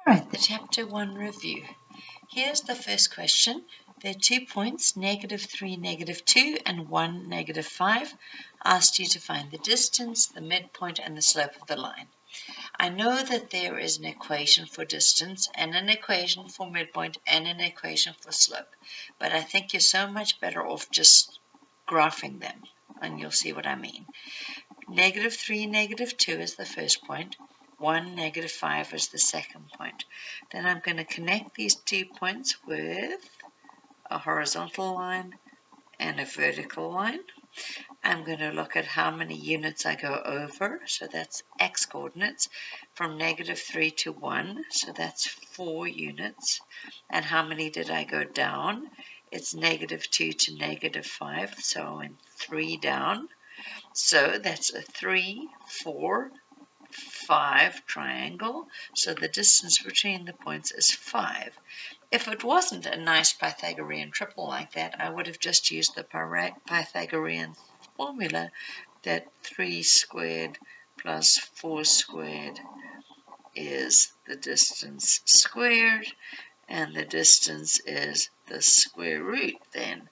Alright, the chapter 1 review. Here's the first question. There are 2 points, -3, -2, and 1, -5. Asked you to find the distance, the midpoint, and the slope of the line. I know that there is an equation for distance, and an equation for midpoint, and an equation for slope, but I think you're so much better off just graphing them, and you'll see what I mean. -3, -2 is the first point. 1, -5 is the second point. Then I'm going to connect these 2 points with a horizontal line and a vertical line. I'm going to look at how many units I go over, so that's x coordinates, from -3 to 1, so that's 4 units. And how many did I go down? It's -2 to -5, so I went 3 down. So that's a 3, 4, 5 triangle, so the distance between the points is 5. If it wasn't a nice Pythagorean triple like that, I would have just used the Pythagorean formula that 3 squared plus 4 squared is the distance squared, and the distance is the square root then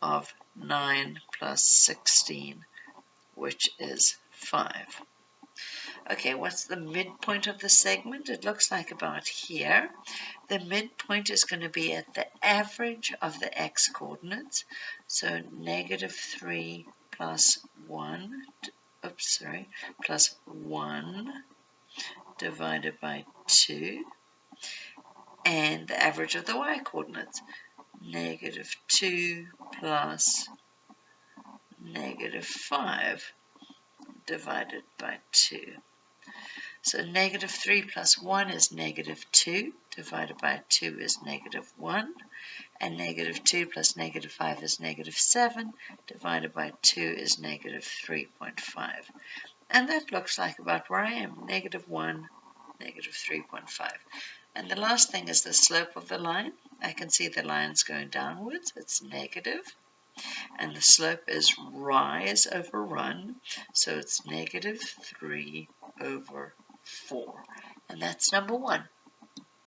of 9 plus 16, which is 5. Okay, what's the midpoint of the segment? It looks like about here. The midpoint is going to be at the average of the x coordinates. So -3 plus 1, plus 1 divided by 2. And the average of the y coordinates, -2 plus -5 divided by 2. So -3 plus 1 is -2, divided by 2 is -1, and -2 plus -5 is -7, divided by 2 is -3.5. And that looks like about where I am, -1, -3.5. And the last thing is the slope of the line. I can see the line's going downwards, it's negative. And the slope is rise over run, so it's -3 over 4. And that's number 1.